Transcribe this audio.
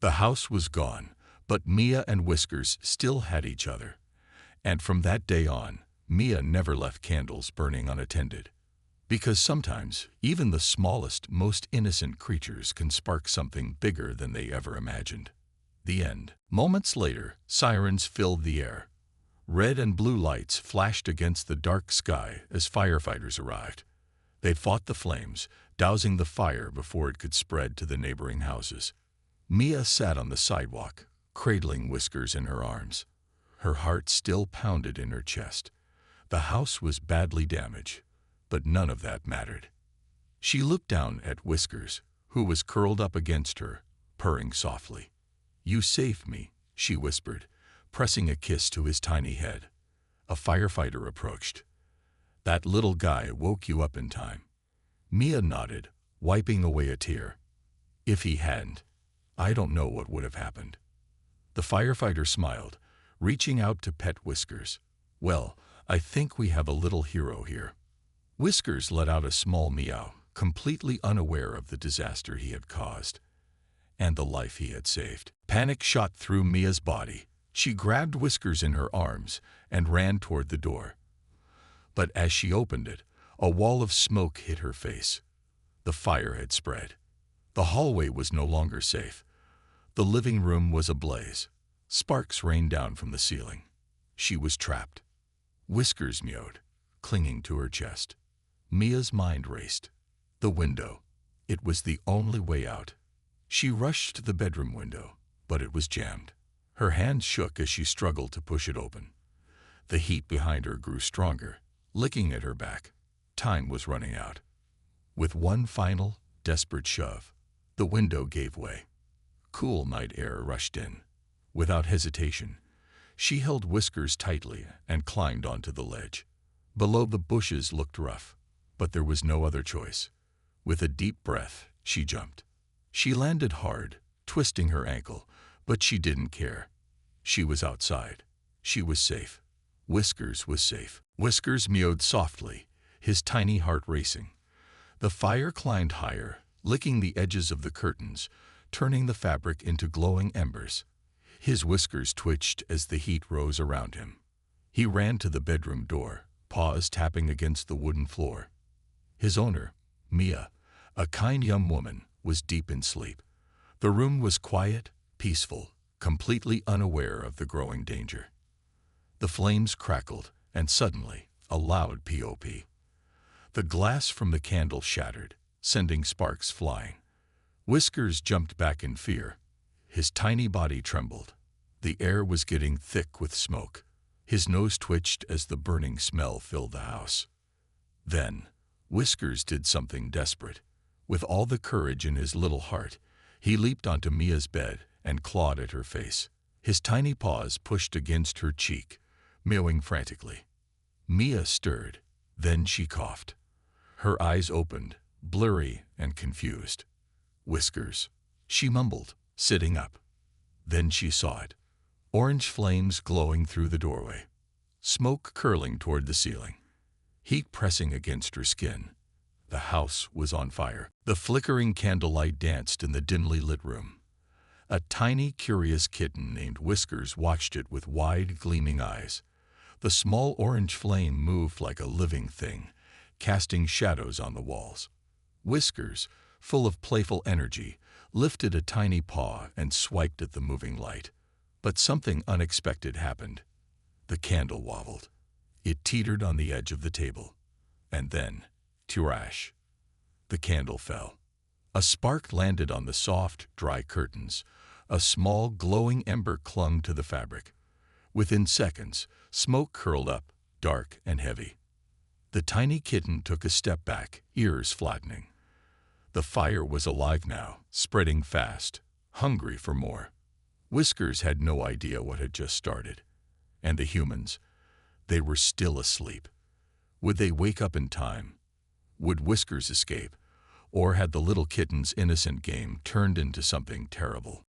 The house was gone, but Mia and Whiskers still had each other. And from that day on, Mia never left candles burning unattended. Because sometimes, even the smallest, most innocent creatures can spark something bigger than they ever imagined. The end. Moments later, sirens filled the air. Red and blue lights flashed against the dark sky as firefighters arrived. They fought the flames, dousing the fire before it could spread to the neighboring houses. Mia sat on the sidewalk, cradling Whiskers in her arms. Her heart still pounded in her chest. The house was badly damaged, but none of that mattered. She looked down at Whiskers, who was curled up against her, purring softly. "You saved me," she whispered, pressing a kiss to his tiny head. A firefighter approached. "That little guy woke you up in time." Mia nodded, wiping away a tear. "If he hadn't, I don't know what would have happened." The firefighter smiled, reaching out to pet Whiskers. "Well, I think we have a little hero here." Whiskers let out a small meow, completely unaware of the disaster he had caused and the life he had saved. Panic shot through Mia's body. She grabbed Whiskers in her arms and ran toward the door. But as she opened it, a wall of smoke hit her face. The fire had spread. The hallway was no longer safe. The living room was ablaze. Sparks rained down from the ceiling. She was trapped. Whiskers mewed, clinging to her chest. Mia's mind raced. The window. It was the only way out. She rushed to the bedroom window, but it was jammed. Her hands shook as she struggled to push it open. The heat behind her grew stronger, licking at her back. Time was running out. With one final, desperate shove, the window gave way. Cool night air rushed in. Without hesitation, she held Whiskers tightly and climbed onto the ledge. Below, the bushes looked rough, but there was no other choice. With a deep breath, she jumped. She landed hard, twisting her ankle, but she didn't care. She was outside. She was safe. Whiskers was safe. Whiskers mewed softly, his tiny heart racing. The fire climbed higher, licking the edges of the curtains, turning the fabric into glowing embers. His whiskers twitched as the heat rose around him. He ran to the bedroom door, paws tapping against the wooden floor. His owner, Mia, a kind young woman, was deep in sleep. The room was quiet, peaceful, completely unaware of the growing danger. The flames crackled, and suddenly, a loud pop. The glass from the candle shattered, sending sparks flying. Whiskers jumped back in fear. His tiny body trembled. The air was getting thick with smoke. His nose twitched as the burning smell filled the house. Then, Whiskers did something desperate. With all the courage in his little heart, he leaped onto Mia's bed and clawed at her face. His tiny paws pushed against her cheek, mewing frantically. Mia stirred. Then she coughed. Her eyes opened, blurry and confused. "Whiskers," she mumbled, sitting up. Then she saw it. Orange flames glowing through the doorway. Smoke curling toward the ceiling. Heat pressing against her skin. The house was on fire. The flickering candlelight danced in the dimly lit room. A tiny, curious kitten named Whiskers watched it with wide, gleaming eyes. The small orange flame moved like a living thing, casting shadows on the walls. Whiskers, full of playful energy, lifted a tiny paw and swiped at the moving light. But something unexpected happened. The candle wobbled. It teetered on the edge of the table. And then, tirash, the candle fell. A spark landed on the soft, dry curtains. A small, glowing ember clung to the fabric. Within seconds, smoke curled up, dark and heavy. The tiny kitten took a step back, ears flattening. The fire was alive now, spreading fast, hungry for more. Whiskers had no idea what had just started. And the humans, they were still asleep. Would they wake up in time? Would Whiskers escape? Or had the little kitten's innocent game turned into something terrible?